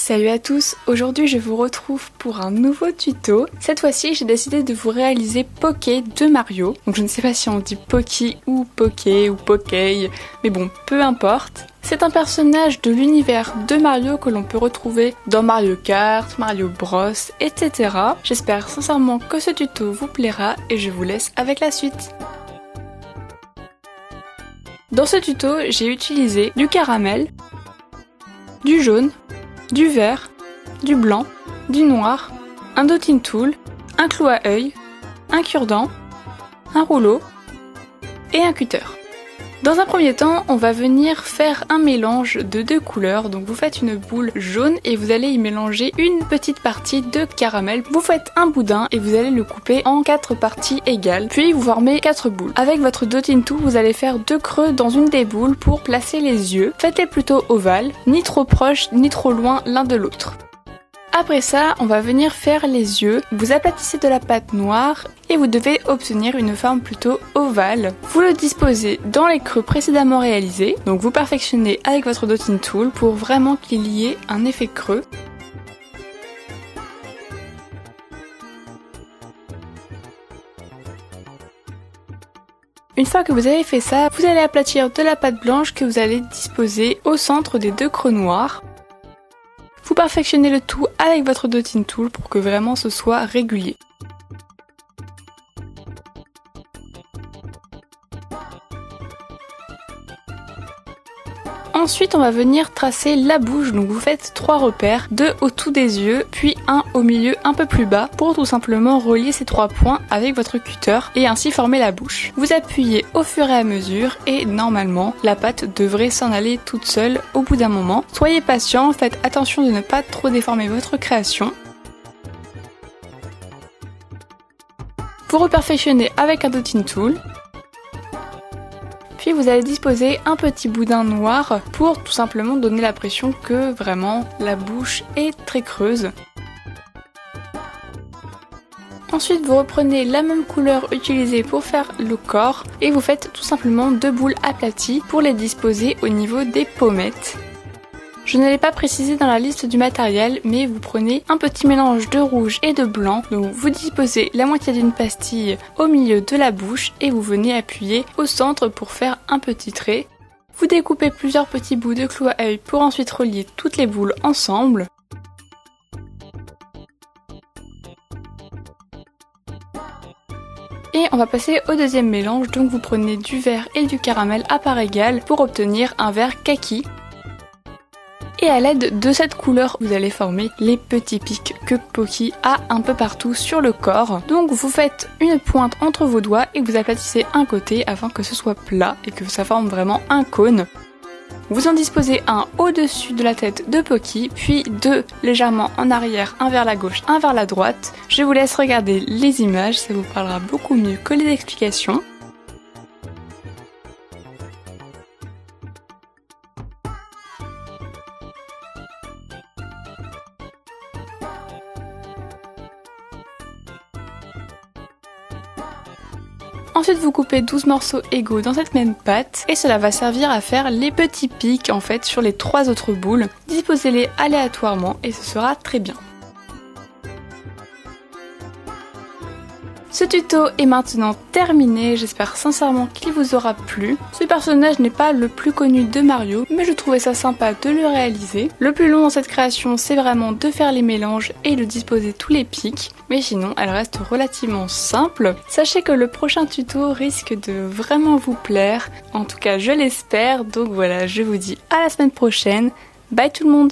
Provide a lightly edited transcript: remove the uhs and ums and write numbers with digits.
Salut à tous, aujourd'hui je vous retrouve pour un nouveau tuto. Cette fois-ci j'ai décidé de vous réaliser Poké de Mario. Donc je ne sais pas si on dit Poki ou Poké ou Pokey, mais bon, peu importe. C'est un personnage de l'univers de Mario que l'on peut retrouver dans Mario Kart, Mario Bros, etc. J'espère sincèrement que ce tuto vous plaira et je vous laisse avec la suite. Dans ce tuto, j'ai utilisé du caramel, du jaune, du vert, du blanc, du noir, un dotting tool, un clou à œil, un cure-dent, un rouleau et un cutter. Dans un premier temps, on va venir faire un mélange de deux couleurs. Donc vous faites une boule jaune et vous allez y mélanger une petite partie de caramel. Vous faites un boudin et vous allez le couper en 4 parties égales. Puis vous formez 4 boules. Avec votre dotting tool, vous allez faire 2 creux dans une des boules pour placer les yeux. Faites-les plutôt ovales, ni trop proches ni trop loin l'un de l'autre. Après ça, on va venir faire les yeux. Vous aplatissez de la pâte noire et vous devez obtenir une forme plutôt ovale. Vous le disposez dans les creux précédemment réalisés. Donc vous perfectionnez avec votre dotting tool pour vraiment qu'il y ait un effet creux. Une fois que vous avez fait ça, vous allez aplatir de la pâte blanche que vous allez disposer au centre des 2 creux noirs. Vous perfectionnez le tout avec votre dotting tool pour que vraiment ce soit régulier. Ensuite, on va venir tracer la bouche, donc vous faites 3 repères, 2 au-dessous des yeux, puis un au milieu un peu plus bas, pour tout simplement relier ces 3 points avec votre cutter et ainsi former la bouche. Vous appuyez au fur et à mesure et normalement, la pâte devrait s'en aller toute seule au bout d'un moment. Soyez patient, faites attention de ne pas trop déformer votre création. Vous reperfectionnez avec un dotting tool. Puis vous allez disposer un petit boudin noir pour tout simplement donner l'impression que vraiment la bouche est très creuse. Ensuite vous reprenez la même couleur utilisée pour faire le corps et vous faites tout simplement 2 boules aplaties pour les disposer au niveau des pommettes. Je ne l'ai pas précisé dans la liste du matériel, mais vous prenez un petit mélange de rouge et de blanc. Donc vous disposez la moitié d'une pastille au milieu de la bouche et vous venez appuyer au centre pour faire un petit trait. Vous découpez plusieurs petits bouts de clou à œil pour ensuite relier toutes les boules ensemble. Et on va passer au deuxième mélange, donc vous prenez du vert et du caramel à part égale pour obtenir un vert kaki. Et à l'aide de cette couleur, vous allez former les petits pics que Poki a un peu partout sur le corps. Donc vous faites une pointe entre vos doigts et vous aplatissez un côté afin que ce soit plat et que ça forme vraiment un cône. Vous en disposez un au-dessus de la tête de Poki, puis 2 légèrement en arrière, un vers la gauche, un vers la droite. Je vous laisse regarder les images, ça vous parlera beaucoup mieux que les explications. Ensuite vous coupez 12 morceaux égaux dans cette même pâte et cela va servir à faire les petits pics en fait sur les 3 autres boules. Disposez-les aléatoirement et ce sera très bien. Ce tuto est maintenant terminé, j'espère sincèrement qu'il vous aura plu. Ce personnage n'est pas le plus connu de Mario, mais je trouvais ça sympa de le réaliser. Le plus long dans cette création, c'est vraiment de faire les mélanges et de disposer tous les pics. Mais sinon, elle reste relativement simple. Sachez que le prochain tuto risque de vraiment vous plaire. En tout cas, je l'espère. Donc voilà, je vous dis à la semaine prochaine. Bye tout le monde!